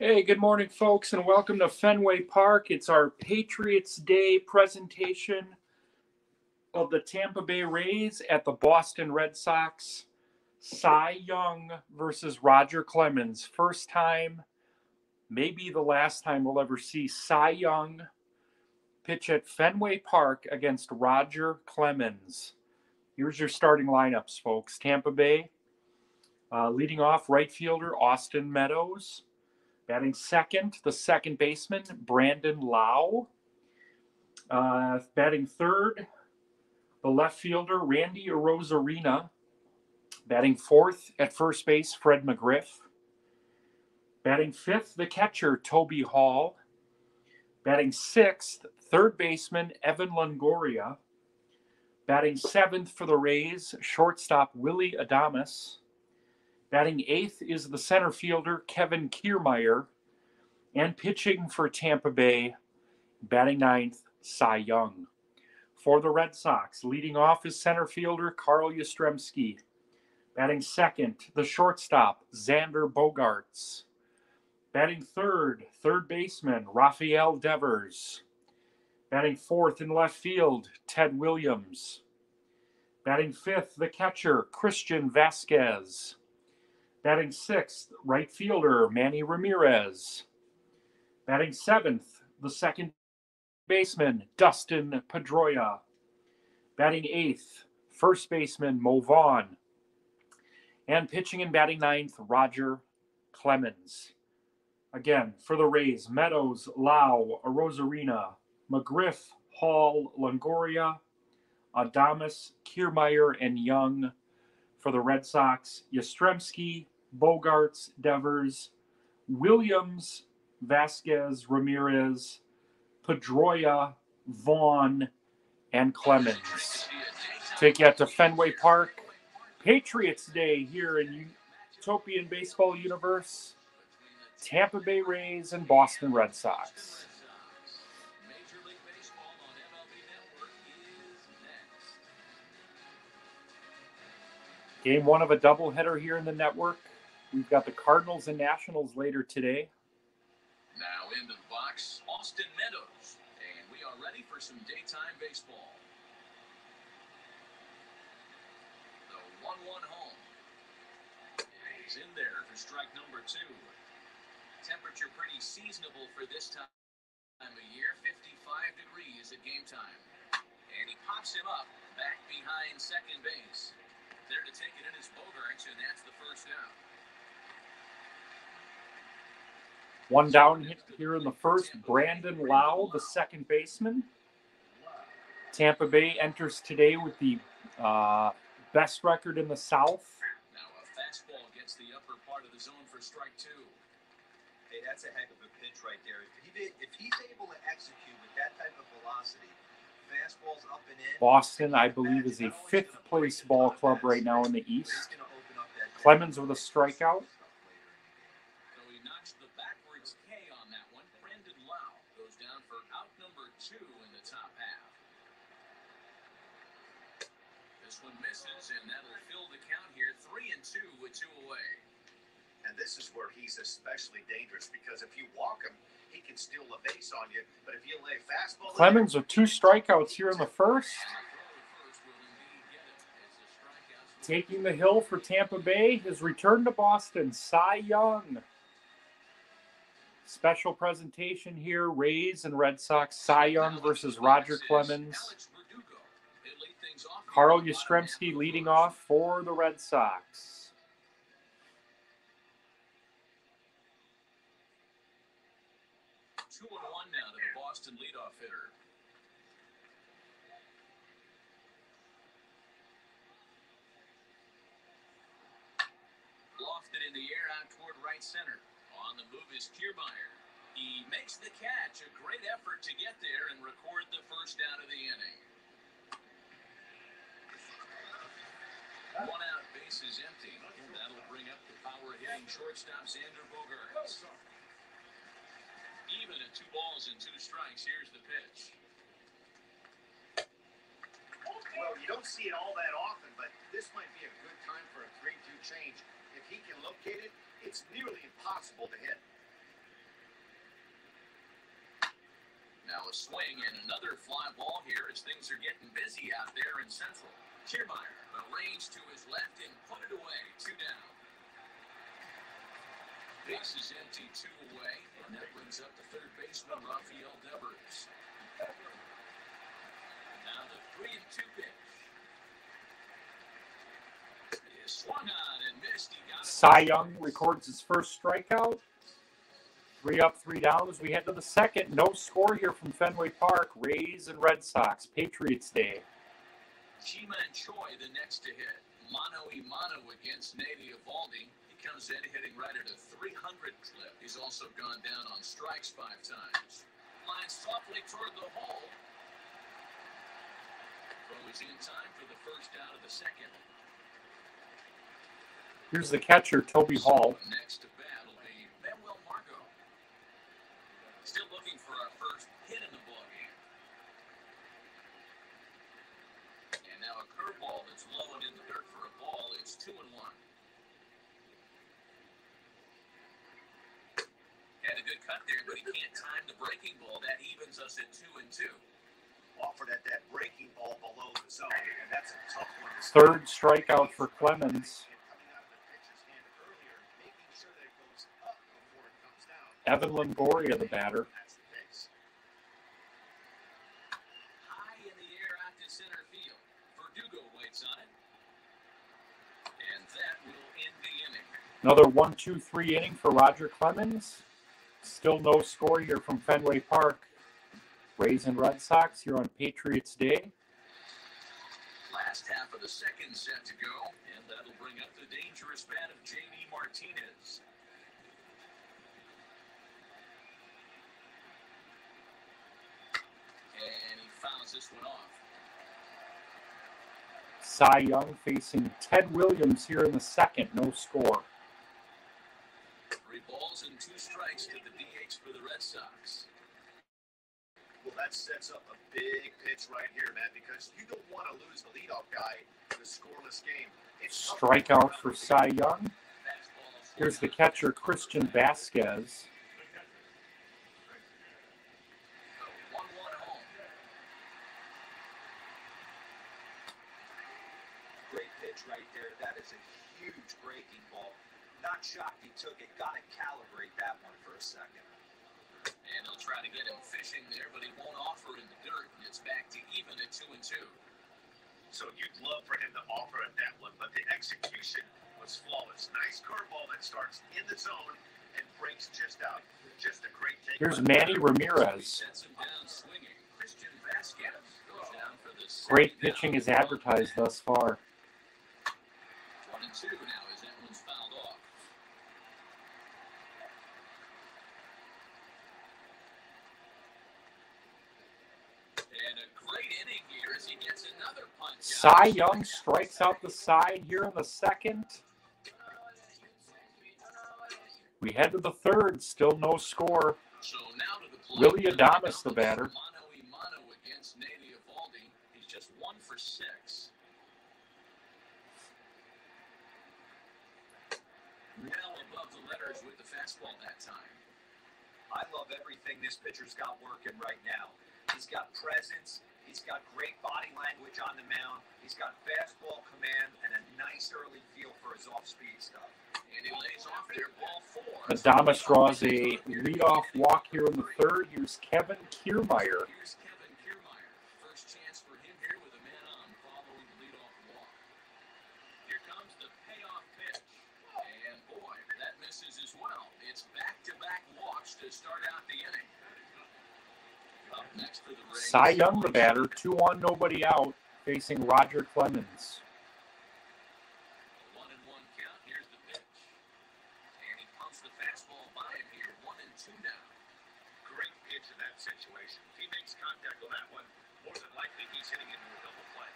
Hey, good morning, folks, and welcome to Fenway Park. It's our Patriots Day presentation of the Tampa Bay Rays at the Boston Red Sox. Cy Young versus Roger Clemens. First time, maybe the last time we'll ever see Cy Young pitch at Fenway Park against Roger Clemens. Here's your starting lineups, folks. Tampa Bay, leading off right fielder Austin Meadows. Batting second, the second baseman, Brandon Lau. Batting third, the left fielder, Randy Arozarena. Batting fourth at first base, Fred McGriff. Batting fifth, the catcher, Toby Hall. Batting sixth, third baseman, Evan Longoria. Batting seventh for the Rays, shortstop, Willie Adames. Batting eighth is the center fielder, Kevin Kiermaier. And pitching for Tampa Bay, batting ninth, Cy Young. For the Red Sox, leading off is center fielder Carl Yastrzemski. Batting second, the shortstop, Xander Bogaerts. Batting third, third baseman, Rafael Devers. Batting fourth in left field, Ted Williams. Batting fifth, the catcher, Christian Vasquez. Batting sixth, right fielder, Manny Ramirez. Batting seventh, the second baseman, Dustin Pedroia. Batting eighth, first baseman, Mo Vaughn. And pitching and batting ninth, Roger Clemens. Again, for the Rays, Meadows, Lau, Arozarena, McGriff, Hall, Longoria, Adames, Kiermaier, and Young. For the Red Sox, Yastrzemski, Bogaerts, Devers, Williams, Vasquez, Ramirez, Pedroia, Vaughn, and Clemens. Take you out to Fenway Park. Patriots Day here in Utopian Baseball Universe. Tampa Bay Rays and Boston Red Sox. Game one of a doubleheader here in the network. We've got the Cardinals and Nationals later today. Now into the box, Austin Meadows, and we are ready for some daytime baseball. The 1-1 home. He's in there for strike number 2. Temperature pretty seasonable for this time of year, 55 degrees at game time. And he pops him up back behind second base. There to take it in is Bogaerts, and that's the first out. One down here in the first, Brandon Lau, the second baseman. Tampa Bay enters today with the best record in the South. Now a fastball gets the upper part of the zone for strike 2. Hey, that's a heck of a pitch right there. If he's able to execute with that type of velocity, fastballs up and in. Boston, I believe, is a fifth-place ball club right now in the East. Clemens with a strikeout. So he knocks the backwards K on that one. Brandon Lau goes down for out number 2 in the top half. This one misses, and that'll fill the count here. 3-2 with 2 away. And this is where he's especially dangerous because if you walk him, he can steal a base on you. But if you lay fastball, Clemens with 2 strikeouts here in the first. Taking the hill for Tampa Bay, his return to Boston, Cy Young. Special presentation here, Rays and Red Sox. Cy Young versus Roger Clemens. Carl Yastrzemski leading off for the Red Sox. 2-1 now to the Boston leadoff hitter. Lofted in the air out toward right center. On the move is Kiermaier. He makes the catch. A great effort to get there and record the first out of the inning. 1 out, base is empty. That'll bring up the power-hitting shortstop, Xander Bogaerts. Even at 2 balls and 2 strikes, here's the pitch. Well, you don't see it all that often, but this might be a good time for a 3-2 change. If he can locate it, it's nearly impossible to hit. Now a swing and another fly ball here as things are getting busy out there in Central. Kiermaier arranged to his left and put it away. 2 down. Base is empty, 2 away, and that brings up the third baseman, Rafael Devers. Now the 3-2 pitch. It is swung on and missed. He got it. Cy Young records his first strikeout. 3 up, 3 down as we head to the second. No score here from Fenway Park. Rays and Red Sox. Patriots Day. Ji-Man Choi the next to hit. Mano a mano against Nate Eovaldi. He comes in hitting right at a 300 clip. He's also gone down on strikes 5 times. Lines softly toward the hole. Throw is in time for the first out of the second. Here's the catcher, Toby Hall. Next to bat will be Manuel Margot. Still looking for our first hit in the ballgame. And now a curveball that's low and in the dirt for a ball. It's 2-1. Had a good cut there, but he can't time the breaking ball. That evens us at 2-2. Offered at that breaking ball below the zone, and that's a tough one to Third strikeout for Clemens. Evan Longoria, the batter. High in the air out to center field. Verdugo waits on it. And that will end the inning. Another 1-2-3 inning for Roger Clemens. Still no score here from Fenway Park. Rays and Red Sox here on Patriots Day. Last half of the second set to go, and that'll bring up the dangerous bat of J.D. Martinez. And he fouls this one off. Cy Young facing Ted Williams here in the second. No score. 3 balls and 2 strikes to the DH for the Red Sox. Well, that sets up a big pitch right here, man, because you don't want to lose the leadoff guy in a scoreless game. Strikeout for Cy Young. Here's the catcher, Christian Vasquez. 1-1 home. Great pitch right there. That is a huge breaking ball. Not shocked he took it. Got to calibrate that one for a second. And he'll try to get him fishing there, but he won't offer in the dirt, and it's back to even at 2-2. So you'd love for him to offer at that one, but the execution was flawless. Nice curveball that starts in the zone and breaks just out. Just a great take. Here's Manny Ramirez. Sets him down swinging. Christian Vasquez goes down for the Great pitching is advertised thus far. 1-2 now as that one's fouled off. And a great inning here as he gets another punch. Cy Young strikes out the side here in the second. We head to the third, still no score. So now to the plate. Willie Adames, the batter. Mano a mano against Nate Eovaldi. He's just 1 for 6. Well above the letters with the fastball that time. I love everything this pitcher's got working right now. He's got presence. He's got great body language on the mound. He's got fastball command and a nice early feel for his off-speed stuff. And he lays off there, ball 4. Adames draws a leadoff walk here in the third. Here's Kevin Kiermaier. Here's Kevin Kiermaier. First chance for him here with a man on following the leadoff walk. Here comes the payoff pitch. And boy, that misses as well. It's back-to-back walks to start out the inning. Up next for the Rays. Cy Young, the batter. 2-1, nobody out, facing Roger Clemens. 1-1 count. Here's the pitch. And he pumps the fastball by him here. 1-2 now. Great pitch in that situation. If he makes contact on that one, more than likely he's hitting into a double play.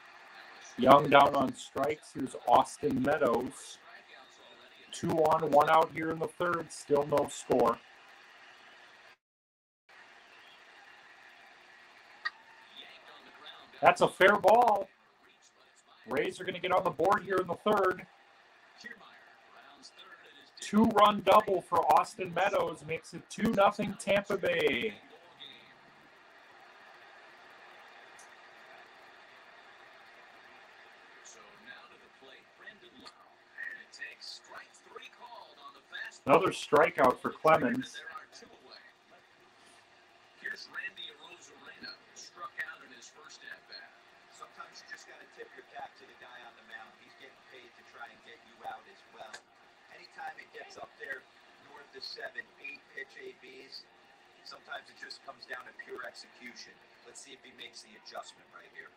Young down on strikes. Here's Austin Meadows. 2 on, 1 out here in the third. Still no score. That's a fair ball. Rays are going to get on the board here in the third. 2-run double for Austin Meadows makes it 2-0 Tampa Bay. Another strikeout for Clemens. There are two away. Here's Randy Arozarena, struck out in his first at bat. Sometimes you just got to tip your cap to the guy on the mound. He's getting paid to try and get you out as well. Anytime it gets up there north of 7, 8 pitch ABs, sometimes it just comes down to pure execution. Let's see if he makes the adjustment right here.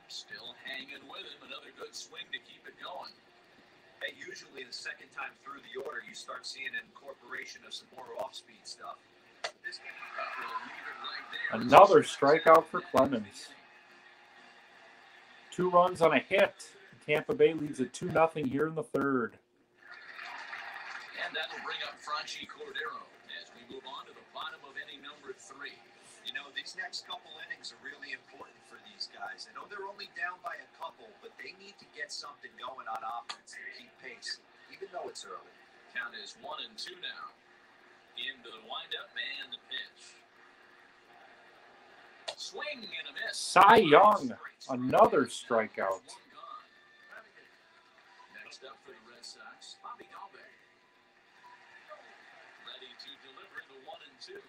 Still hanging with him. Another good swing to keep it going. Hey, usually the second time through the order, you start seeing an incorporation of some more off-speed stuff. This game, We'll leave it right there. Another strikeout for Clemens. 2 runs on a hit. Tampa Bay leads at 2-0 here in the third. And that'll bring up Franchi Cordero as we move on to the bottom of inning number 3. you know, these next couple innings are really important for these guys. I know they're only down by a couple, but they need to get something going on offense to keep pace, even though it's early. Count is 1-2 now. Into the windup and the pitch. Swing and a miss. Cy Young, another strikeout. Next up for the Red Sox, Bobby Dalbec. Ready to deliver the 1-2.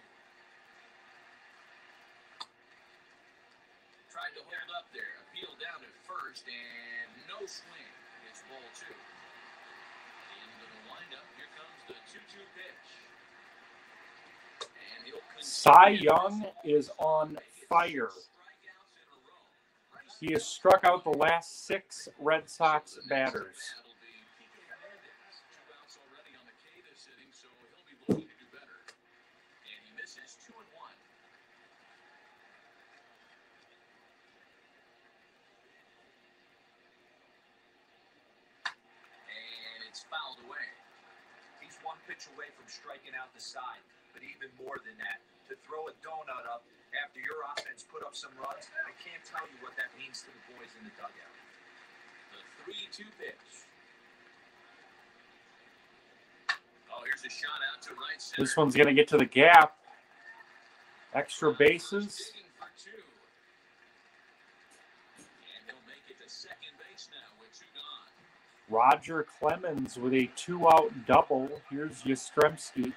Tried to hold up there. Appeal down at first and no swing. It's ball 2. Into the windup. Here comes the 2-2 pitch. And he'll Cy Young is on fire. He has struck out the last 6 Red Sox batters. Fouled away. He's one pitch away from striking out the side, but even more than that, to throw a donut up after your offense put up some runs, I can't tell you what that means to the boys in the dugout. The 3-2 pitch. Oh, here's a shot out to right center. This one's going to get to the gap. Extra bases. Digging for 2. And he'll make it to second base now with 2 gone. Roger Clemens with a 2-out double. Here's Yastrzemski.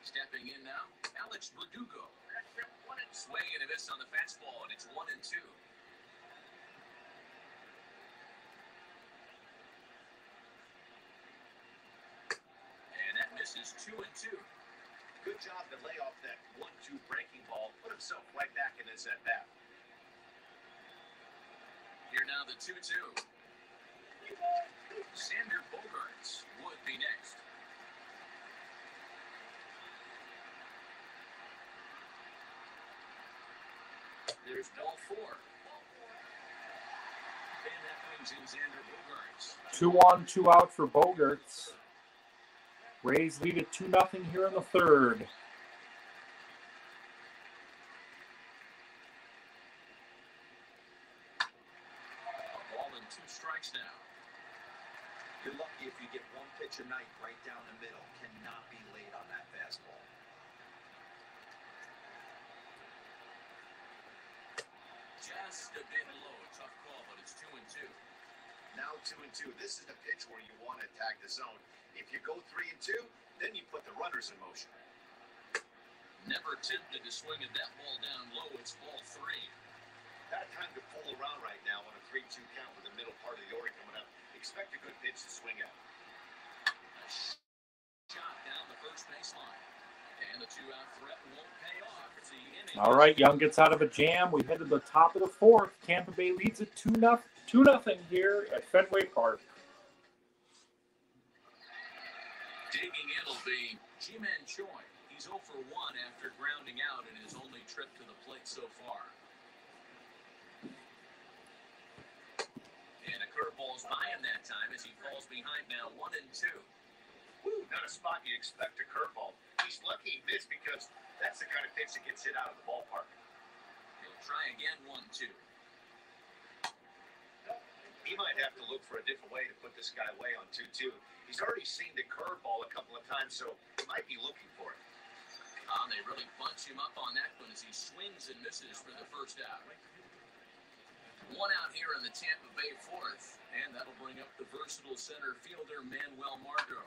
Stepping in now, Alex Verdugo. Swing and a miss on the fastball, and it's 1-2. And that misses 2-2. Good job to lay off that 1-2 breaking ball, put himself right back in his at-bat. Here now the 2-2. Xander Bogaerts would be next. There's ball 4. And that brings in Xander Bogaerts. 2 on, 2 out for Bogaerts. Rays lead at 2-0 here in the third. A ball and 2 strikes now. You're lucky if you get one pitch a night right down the middle. Cannot be late on that fastball. Just a bit low. Tough call, but it's 2-2. Now 2-2. This is the pitch where you want to attack the zone. If you go 3-2, then you put the runners in motion. Never attempted to swing at that ball down low. It's ball 3. Bad time to pull around right now on a 3-2 count with the middle part of the order coming up. Expect a good pitch to swing at. A shot down the first baseline. And the 2-out threat won't pay off. It's the inning. All right, Young gets out of a jam. We head to the top of the fourth. Tampa Bay leads at 2-0 here at Fenway Park. Digging in will be Ji-Man Choi. He's 0 for 1 after grounding out in his only trip to the plate so far. And a curveball's by him that time as he falls behind now 1-2. Woo, not a spot you expect a curveball. He's lucky he missed because that's the kind of pitch that gets hit out of the ballpark. He'll try again 1-2. He might have to look for a different way to put this guy away on 2-2. He's already seen the curveball a couple of times, so he might be looking for it. They really bunch him up on that one as he swings and misses for the first out. One out here in the Tampa Bay fourth, and that'll bring up the versatile center fielder Manuel Margot.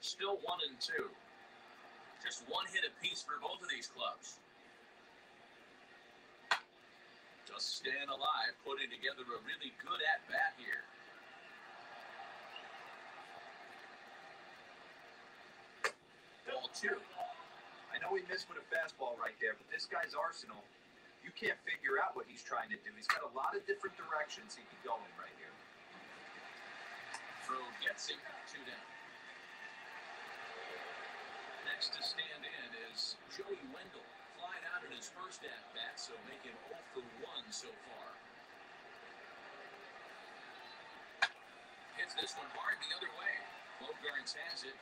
Still 1-2. Just one hit apiece for both of these clubs. Just staying alive, putting together a really good at-bat here. Ball 2. I know he missed with a fastball right there, but this guy's arsenal, you can't figure out what he's trying to do. He's got a lot of different directions he can go in right here. Throw gets him, 2 down. Next to stand in is Joey Wendell. Flying out in his first at-bat, so make him 0 for 1 so far. Hits this one hard the other way. Bogarts has it.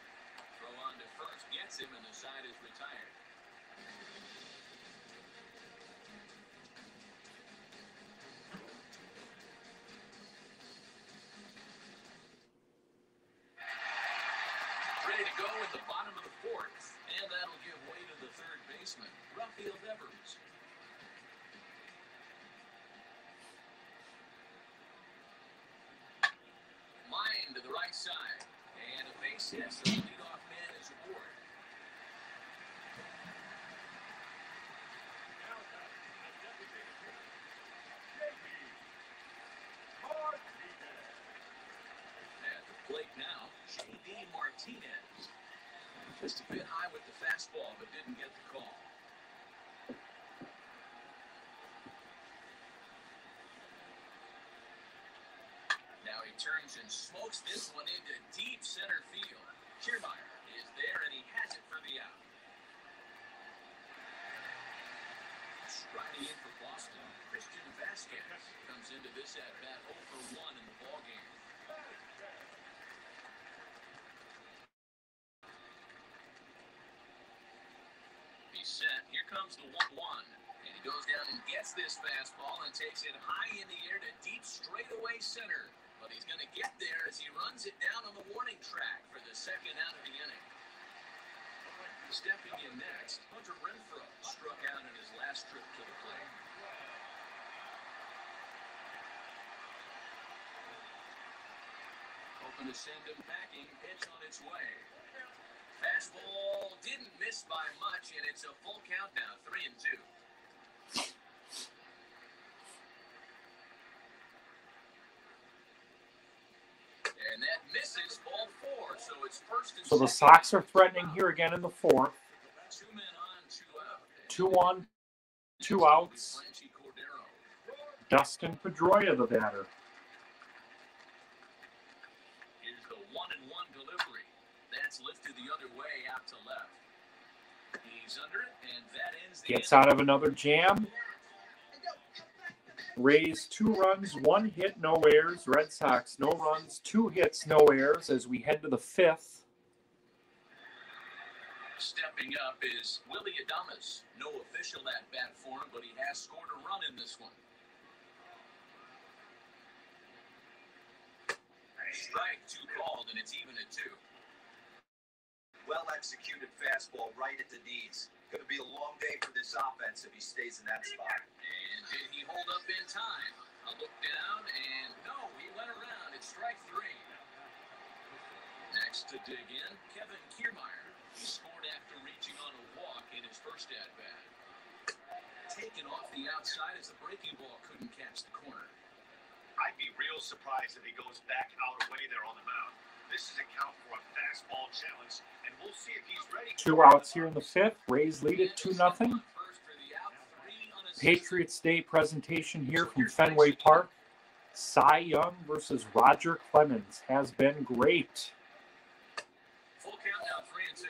Throw on to first, gets him, and the side is retired. Ready to go in the bottom of the fourth, and that'll give way to the third baseman, Rafael Devers. Line to the right side, and a base hit, so the leadoff man is aboard. At the plate now, J.D. Martinez. Just a bit high with the fastball, but didn't get the call. Now he turns and smokes this one into deep center field. Kiermaier is there, and he has it for the out. Striding in for Boston, Christian Vasquez comes into this at-bat 0 for 1 in the ballgame. He's set. Here comes the 1-1. And he goes down and gets this fastball and takes it high in the air to deep straightaway center. But he's going to get there as he runs it down on the warning track for the second out of the inning. Stepping in next, Hunter Renfroe struck out in his last trip to the plate. Hoping to send him packing, pitch on its way. Fastball didn't miss by much, and it's a full count now, 3-2. And that misses, ball 4, so it's first and So the Sox are threatening here again in the fourth. 2 men on, 2 out. 2-1, 2 outs. Dustin Pedroia, the batter. Here's the 1-1 delivery. That's lifted the other way out to left. He's under it, and that ends the Gets out of another jam. Rays 2 runs, 1 hit, no errors. Red Sox no runs, 2 hits, no errors as we head to the fifth. Stepping up is Willie Adames. No official at-bat for him, but he has scored a run in this one. Strike 2 called, and it's even at 2. Well-executed fastball right at the knees. Going to be a long day for this offense if he stays in that spot. And did he hold up in time? A look down, and no, he went around. It's strike 3. Next to dig in, Kevin Kiermaier. He scored after reaching on a walk in his first at-bat. Taken off the outside as the breaking ball couldn't catch the corner. I'd be real surprised if he goes back out away there on the mound. This is a count for a fastball challenge, and we'll see if he's ready. 2 outs here in the fifth. Rays lead it 2-0. Patriots Day presentation here from Fenway Park. Cy Young versus Roger Clemens has been great. Full count now, 3-2.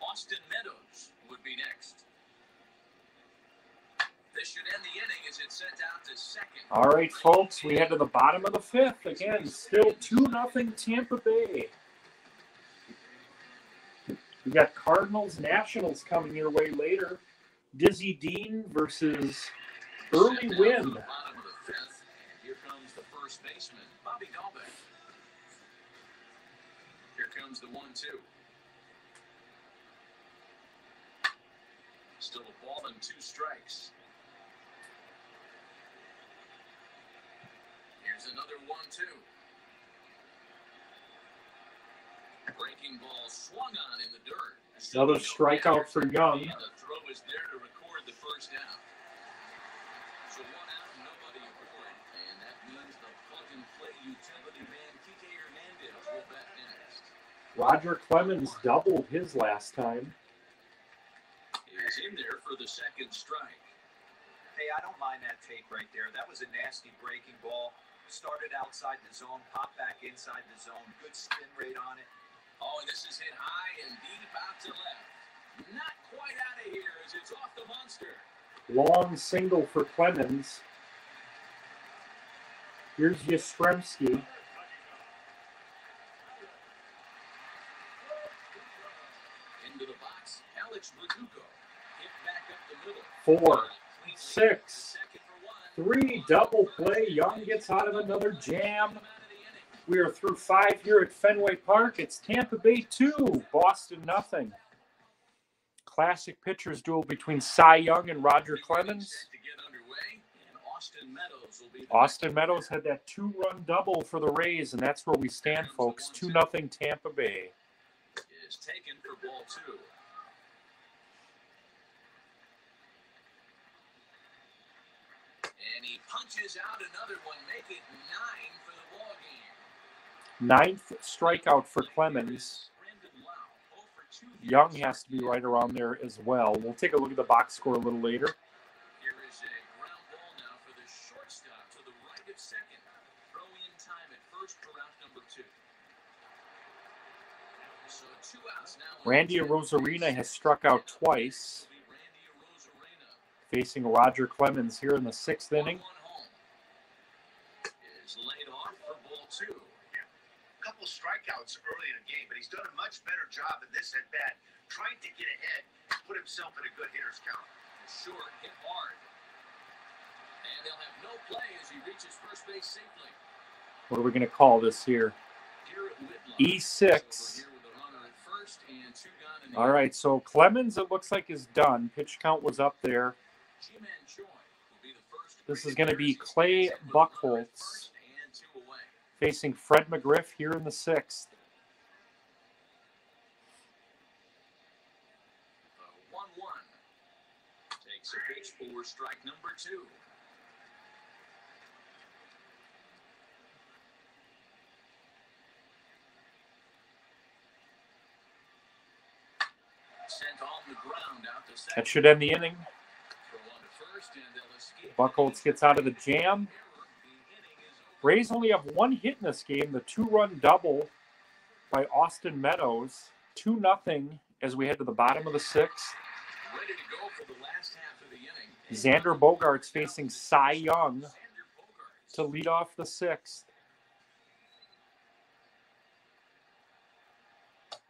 Austin Meadows would be next. This should end the inning as it's sent out to second. All right, folks, we head to the bottom of the fifth. Again, still 2-0 Tampa Bay. We got Cardinals Nationals coming your way later. Dizzy Dean versus Early Win. Bottom of the fifth. Here comes the first baseman, Bobby Dalbec. Here comes the 1-2. Still a ball and 2 strikes. Here's another 1-2. Breaking ball swung on in the dirt. Another strikeout for Young. And the throw is there to record the first down. So 1 out, nobody aboard. And that means the plug-and-play utility man, Kike Hernandez, will bat next. Roger Clemens doubled his last time. Is in there for the second strike. Hey, I don't mind that take right there. That was a nasty breaking ball. Started outside the zone, popped back inside the zone. Good spin rate on it. Oh, and this is hit high and deep out to left. Not quite out of here as it's off the monster. Long single for Clemens. Here's Yastrzemski. Into the box, Alex Verdugo. Hit back up the middle. 4, 6, 3, double play. Young gets out of another jam. We are through 5 here at Fenway Park. It's Tampa Bay 2, Boston nothing. Classic pitchers duel between Cy Young and Roger Clemens. Austin Meadows had that 2-run double for the Rays, and that's where we stand, folks. 2-0 Tampa Bay. Is taken for ball 2. And he punches out another one, make it 9 for the ball game. 9th strikeout for Clemens. Young has to be right around there as well. We'll take a look at the box score a little later. Here is a ground ball now for the shortstop to the right of second. Throw in time at first for out number 2. So 2 outs now. Randy Arozarena has struck out twice. Facing Roger Clemens here in the 6th inning. Is laid off for ball 2. Couple strikeouts early in the game, but he's done a much better job in this at bat, trying to get ahead and put himself in a good hitter's count. Short, hit hard. And they'll have no play as he reaches first base safely. What are we going to call this here? E6. All right, so Clemens, it looks like, is done. Pitch count was up there. This is going to be Clay Buchholz facing Fred McGriff here in the 6th. 1-1. Takes a pitch for strike number 2. Sent on the ground out to second. That should end the inning. Throw on to first, and they'll escape. Buchholz gets out of the jam. Rays only have 1 hit in this game, the 2-run double by Austin Meadows. 2-0 as we head to the bottom of the 6th. Ready to go for the last half of the inning. Xander Bogaerts facing Cy Young to lead off the 6th.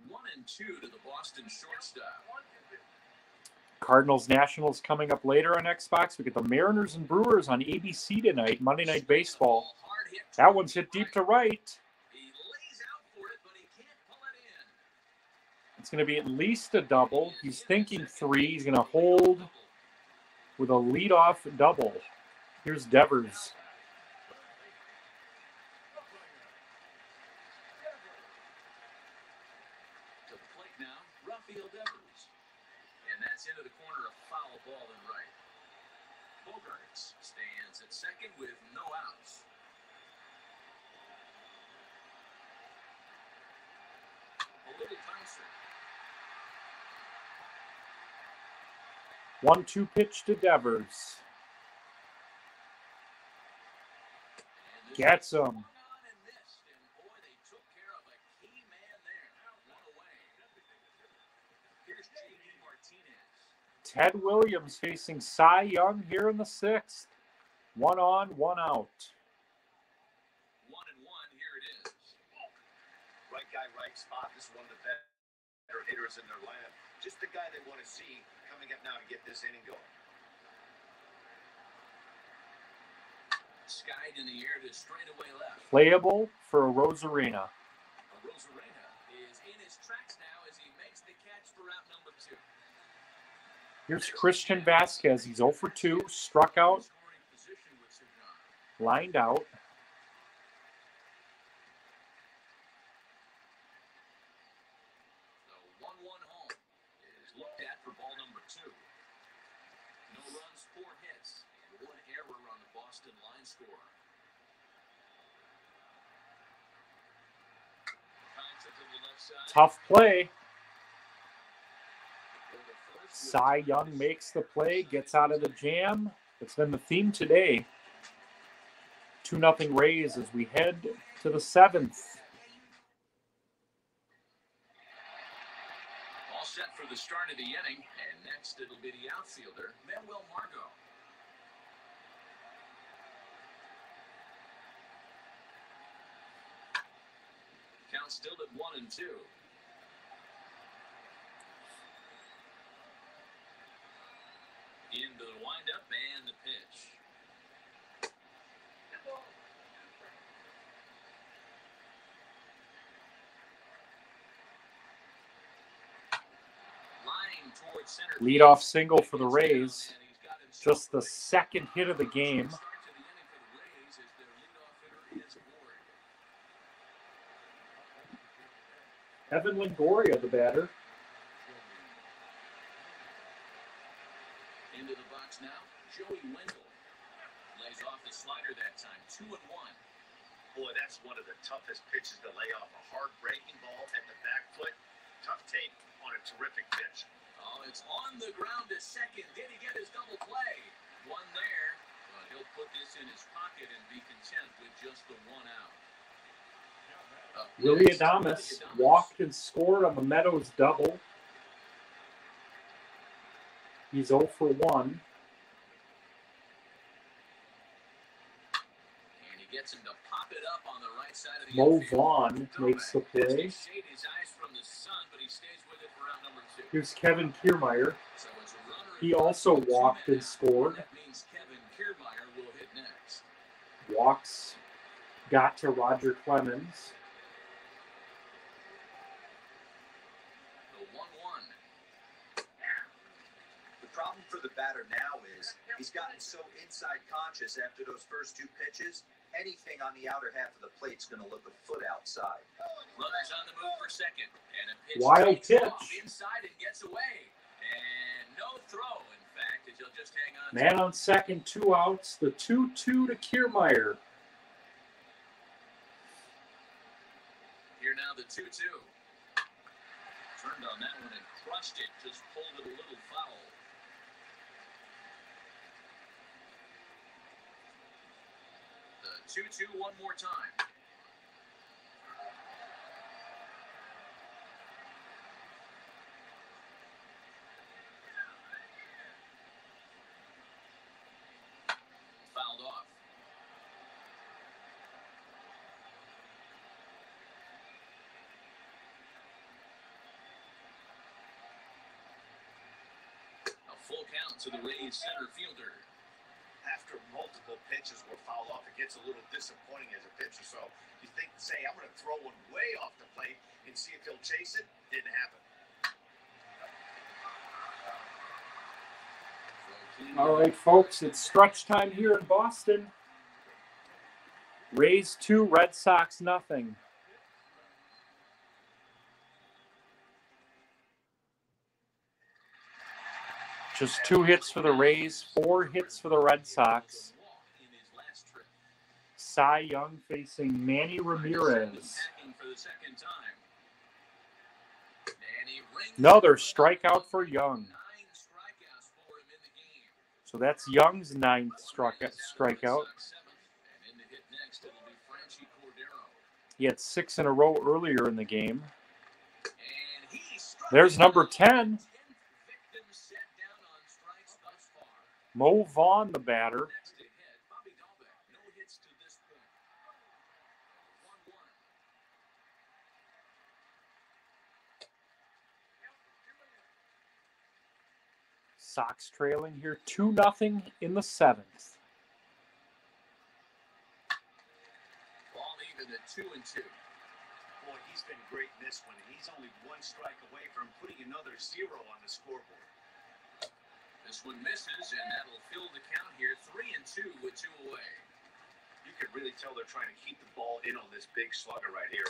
1-2 to the Boston shortstop. Cardinals Nationals coming up later on Xbox. We get the Mariners and Brewers on ABC tonight, Monday Night Baseball. That one's hit deep to right. He lays out for it, but he can't pull it in. It's going to be at least a double. He's thinking 3. He's going to hold with a leadoff double. Here's Devers. To the plate now, Rafael Devers. And that's into the corner, a foul ball and right. Bogaerts stands at second with no outs. A little bouncer. 1-2 pitch to Devers. Gets him. Ted Williams facing Cy Young here in the 6th. 1 on, 1 out. 1-1, here it is. Right guy, right spot. This is one of the better hitters in their lineup. Just the guy they want to see coming up now to get this inning going. Skied in the air to straightaway left. Playable for Arozarena. Arozarena is in his tracks now as he makes the catch for out number 2. Here's Christian Vasquez. He's 0 for 2, struck out, lined out. score. Tough play. Cy Young makes the play, gets out of the jam. It's been the theme today. 2-0 Rays as we head to the 7th. All set for the start of the inning, and next it'll be the outfielder, Manuel Margot. Count still at 1-2. Into the windup and the pitch. Line towards center. Leadoff single for the Rays. Just the second hit of the game. Evan Longoria, the batter. Into the box now, Joey Wendell. Lays off the slider that time, 2-1. Boy, that's one of the toughest pitches to lay off. A hard breaking ball at the back foot. Tough take on a terrific pitch. Oh, it's on the ground to second. Did he get his double play? One there. But he'll put this in his pocket and be content with just the one out. Willie Adames walked and scored on the Meadows double. He's 0 for 1. And he gets him to pop it up on the right side of the Mo infield. Vaughn makes the play. Shade his eyes from the sun, but he stays with it for round number 2. Here's Kevin Kiermaier. So it's a runner He also walked and scored. That means Kevin Kiermaier will hit next. Walks got to Roger Clemens. The 1-1. The problem for the batter now is he's gotten so inside conscious after those first 2 pitches. Anything on the outer half of the plate's going to look a foot outside. Runners on the move for second, and a pitch Wild takes off pitch. inside and gets away, and no throw. In fact, as he'll just hang on. Man on second, 2 outs. The 2-2 to Kiermaier. Here now the 2-2. Turned on that one and crushed it. Just pulled it a little foul. The 2-2 one more time. Fouled off. A full count to the Rays center fielder. After multiple pitches were fouled off, it gets a little disappointing as a pitcher. So you think, say, I'm going to throw one way off the plate and see if he'll chase it. Didn't happen. All right, folks, it's stretch time here in Boston. Rays 2, Red Sox nothing. Just 2 hits for the Rays, 4 hits for the Red Sox. Cy Young facing Manny Ramirez. Another strikeout for Young. So that's Young's 9th strikeout. He had 6 in a row earlier in the game. There's number 10. Mo Vaughn, the batter. Sox trailing here 2-0 in the 7th. Ball even at 2-2. Boy, he's been great in this one. He's only 1 strike away from putting another 0 on the scoreboard. This one misses, and that'll fill the count here. 3-2 with 2 away. You can really tell they're trying to keep the ball in on this big slugger right here.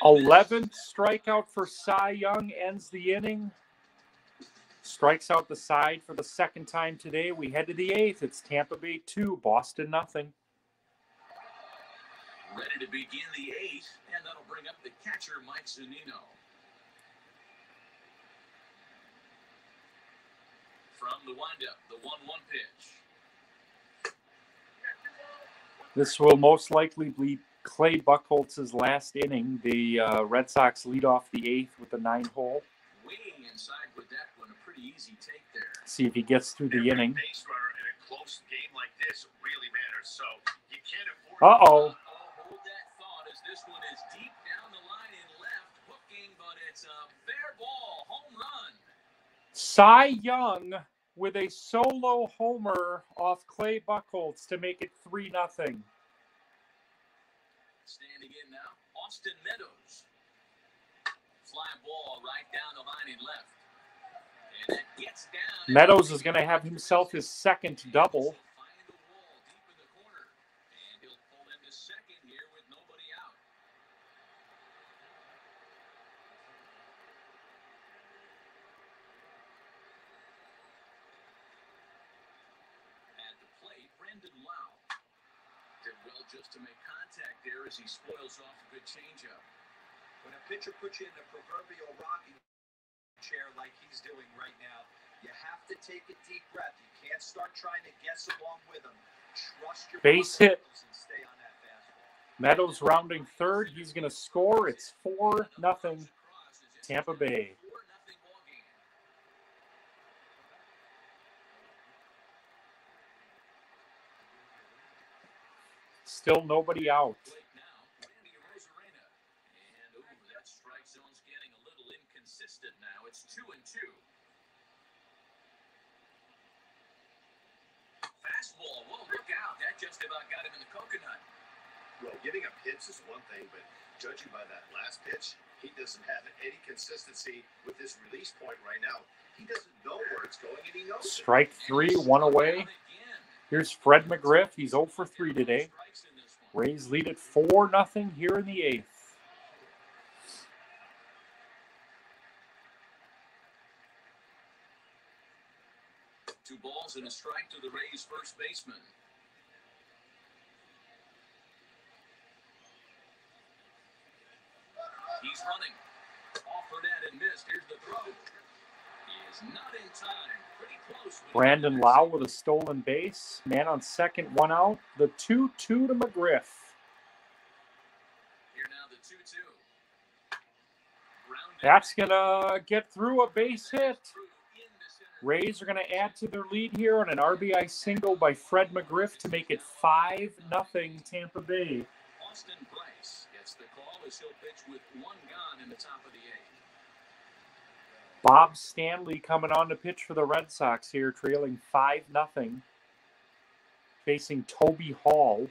11th strikeout for Cy Young ends the inning. Strikes out the side for the second time today. We head to the 8th. It's Tampa Bay 2, Boston nothing. Ready to begin the 8th, and that'll bring up the catcher, Mike Zunino. From the windup, the 1-1 pitch. This will most likely be Clay Buchholz's last inning. The Red Sox lead off the 8th with a 9-hole. Way inside with that one, a pretty easy take there. See if he gets through the inning. Base runner in a close game like this really matters, so you can't afford. Uh-oh. Hold that thought, as this one is deep down the line and left, hooking, but it's a fair ball, home run. Cy Young with a solo homer off Clay Buchholz to make it 3-0. Standing in now, Austin Meadows. Fly ball right down the line and left. And that gets down. Meadows is going to have himself his second double. Find the wall deep in the corner. And he'll pull into second here with nobody out. At the plate, Brandon Lau did well just to make contact there as he spoils off a good changeup. When a pitcher puts you in the proverbial rocking chair like he's doing right now, you have to take a deep breath. You can't start trying to guess along with him. Trust your Base hit. and stay on that fastball. Meadows rounding third. He's going to score. It's 4-0 Tampa Bay. 4-0 ball game. Still nobody out. Plate now, Randy Rosarena. And that strike zone's getting a little inconsistent now. It's 2-2. Fastball. Whoa, look out. That just about got him in the coconut. Well, getting up hits is one thing, but judging by that last pitch, he doesn't have any consistency with this release point right now. He doesn't know where it's going, and he knows it. Strike 3, 1 away. Here's Fred McGriff. He's 0 for 3 today. Rays lead at 4-0 here in the 8th. Two balls and a strike to the Rays' first baseman. He's running. Offered at and missed. Here's the throw. He is not in time. Pretty close. Brandon Lau with a stolen base. Man on second, 1 out. The 2-2 to McGriff. Here now the 2-2. That's going to get through a base hit. Rays are going to add to their lead here on an RBI single by Fred McGriff to make it 5-0 Tampa Bay. Austin Bryce gets the call as he'll pitch with one gone in the top of the 8th. Bob Stanley coming on to pitch for the Red Sox here, trailing 5-0. Facing Toby Hall.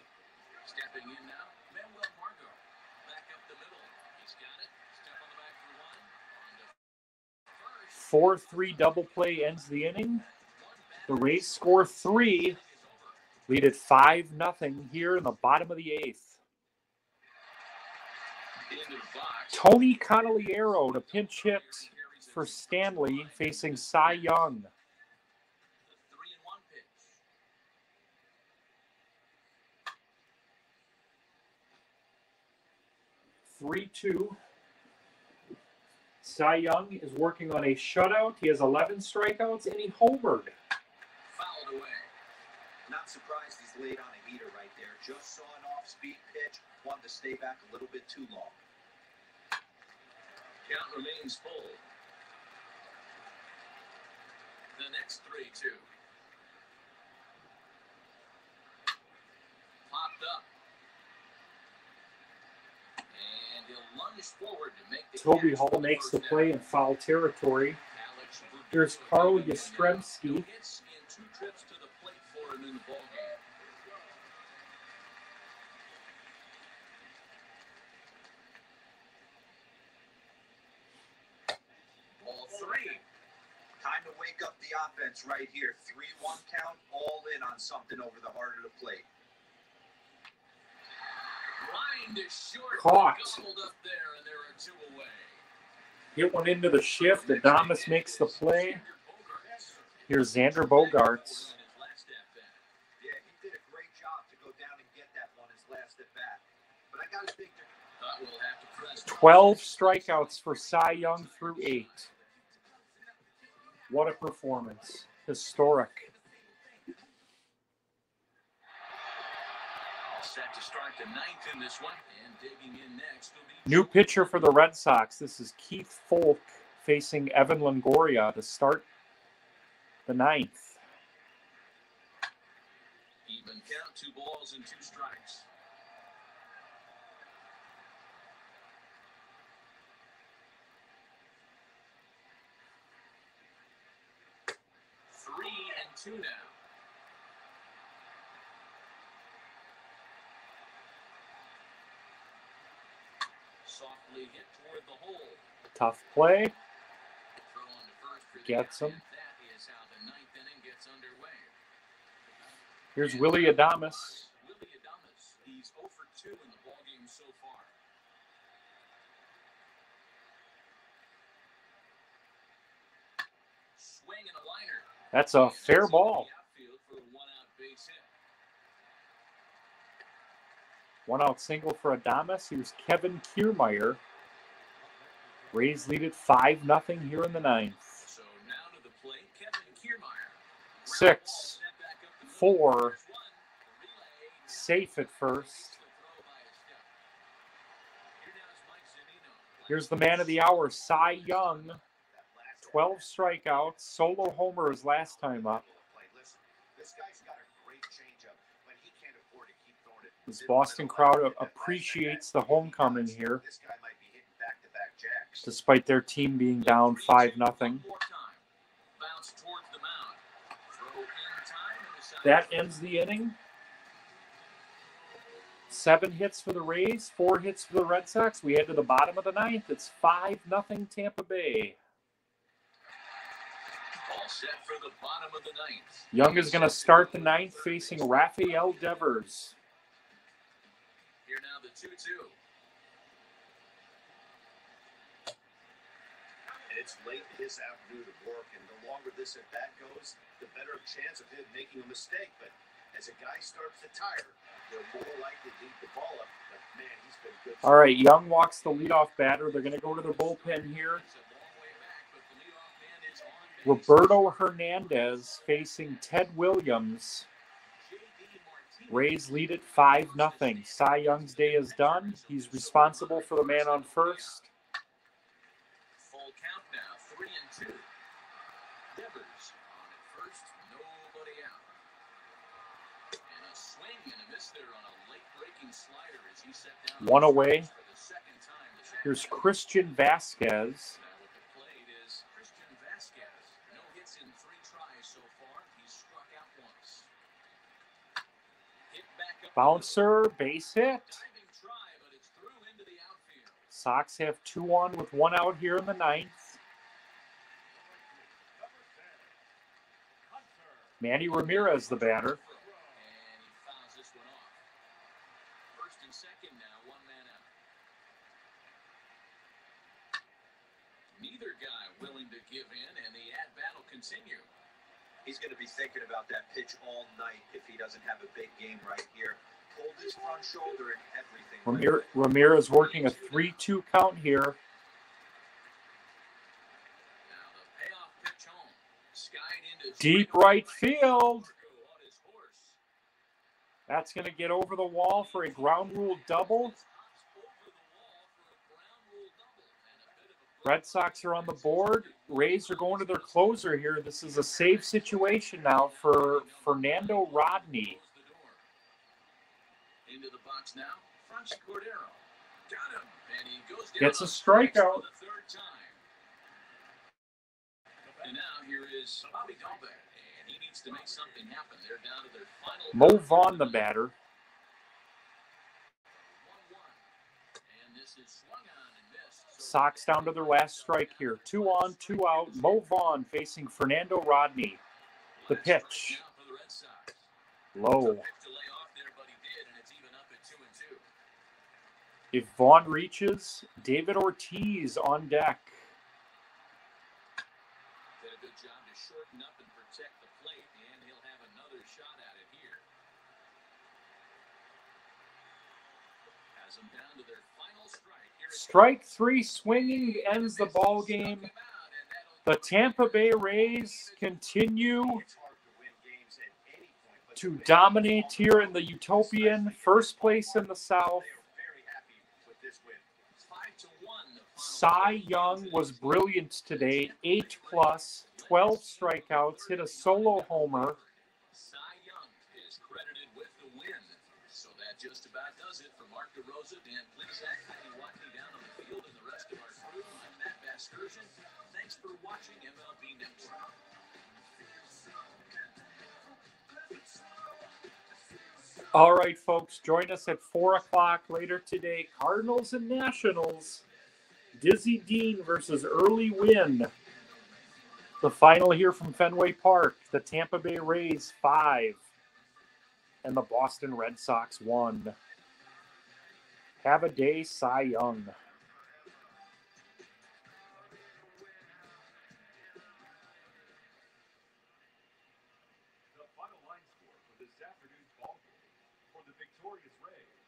Stepping in now, Manuel Margot. Back up the middle. He's got it. Step on the back for one. On to first. 4-3 double play ends the inning. The Rays score 3. Lead at 5-0 here in the bottom of the 8th. Into the box. Tony Cavaliero to pinch hit for Stanley, facing Cy Young. The 3-1 pitch. 3-2. Cy Young is working on a shutout. He has 11 strikeouts, and he homered. Fouled away. Not surprised he's laid on a heater right there. Just saw an off-speed pitch. Wanted to stay back a little bit too long. Count remains full. The next 3-2. Popped up. And he'll lunge forward to make the Toby catch Hall for the makes the first play down. in foul territory. Alex Verdugo Here's Carl coming in now. Yastrzemski. No hits and 2 trips to the plate for him in the ballgame. Ball 3. Time to wake up the offense right here. 3-1 count, all in on something over the heart of the plate. Line to short. Caught. Gobbled up there, and there are 2 away. Hit one into the shift. Adames makes the play. Here's Xander Bogaerts. Yeah, he did a great job to go down and get that one his last at bat. But I got to think 12 strikeouts for Cy Young through 8. What a performance. Historic. Set to start the ninth in this one, and digging in next will be New pitcher for the Red Sox. This is Keith Folk facing Evan Longoria to start the ninth. even count, 2 balls and 2 strikes. Three and 2 now. Softly hit toward the hole. Tough play. Throw on to first for the Gets him. out, and that is how the 9th inning gets underway. Here's Willie Adames. Willie Adames. He's 0 for 2 in the ballgame so far. Swing and a liner. That's a fair ball. Outfield for a 1-out base hit. 1-out single for Adames. Here's Kevin Kiermaier. Rays lead it 5-0 here in the 9th. So now to the plate, Kevin Kiermaier. 6, 4, safe at first. Here's the man of the hour, Cy Young. 12 strikeouts, solo homer his last time up. This guy's got a great changeup, but he can't afford to keep throwing it. This Boston crowd appreciates the homecoming here, This guy might be hitting back-to-back jacks. despite their team being down 5-0. Bounce towards the mound. Throw in time and the side. That ends the inning. 7 hits for the Rays, 4 hits for the Red Sox. We head to the bottom of the 9th. It's 5-0 Tampa Bay. All set for the bottom of the 9th. Young is going to start the 9th facing Rafael Devers. Here now the 2-2. It's late in his afternoon of work, and the longer this at bat goes, the better chance of him making a mistake. But as a guy starts to tire, they're more likely to leave the ball up. But man, he's been good. All right, Young walks the leadoff batter. They're going to go to their bullpen here. It's a long way back, but the leadoff man is on base. Roberto Hernandez facing Ted Williams. Rays lead it 5-0. Cy Young's day is done. He's responsible for the man on first. Full count now, 3 and 2. Devers on at first, nobody out. And a swing and a miss there on a late-breaking slider as he set down. One away. For the second time this Here's afternoon. Christian Vasquez. Now at the plate is Christian Vasquez. No hits in 3 tries so far. He's struck out once. Hit back up. Bouncer, base hit. Diving try, but it's through into the outfield. Sox have 2 on with 1 out here in the 9th. Manny Ramirez, the batter. And he fouls this one off. First and second now, 1 man out. Neither guy willing to give in, and the at-bat will continue. He's going to be thinking about that pitch all night if he doesn't have a big game right here. Pulled his front shoulder and everything. Ramirez working a 3-2 count here. Now the payoff pitch home. Skied into Deep right field. That's going to get over the wall for a ground rule double. Red Sox are on the board. Rays are going to their closer here. This is a safe situation now for Fernando Rodney. Into the box now, Franchi Cordero. Got him, and he goes down. Gets a on strikeout. for the 3rd time. And now here is Bobby Dalbec, and he needs to make something happen. They're down to their final. Mo Vaughn, the batter. 1-1. And this is swung on and missed. So Sox down to their last strike here. 2 on, 2 out. Mo Vaughn facing Fernando Rodney. The last pitch. strike now for the Red Sox. Low. Took to lay off there, but he did, and it's even up at 2 and 2. If Vaughn reaches, David Ortiz on deck. Did a good job to shorten up and protect As I'm down to their final strike. Here it Strike three swinging ends the ball game. The Tampa Bay Rays continue to dominate here in the Utopian, first place in the South. is 5-1. Cy Young was brilliant today, 8+, 12 strikeouts, hit a solo homer. Cy Young is credited with the win. So that just about does it for Mark DeRosa, Dan Plesac, Heidi Watney down on the field, and the rest of our crew. I'm Matt Vasgersian. Thanks for watching MLB Network. All right, folks, join us at 4 o'clock later today. Cardinals and Nationals. Dizzy Dean versus Early Win. The final here from Fenway Park. The Tampa Bay Rays 5 and the Boston Red Sox 1. Have a day, Cy Young. The final line score for this afternoon's ball game for the victorious Rays.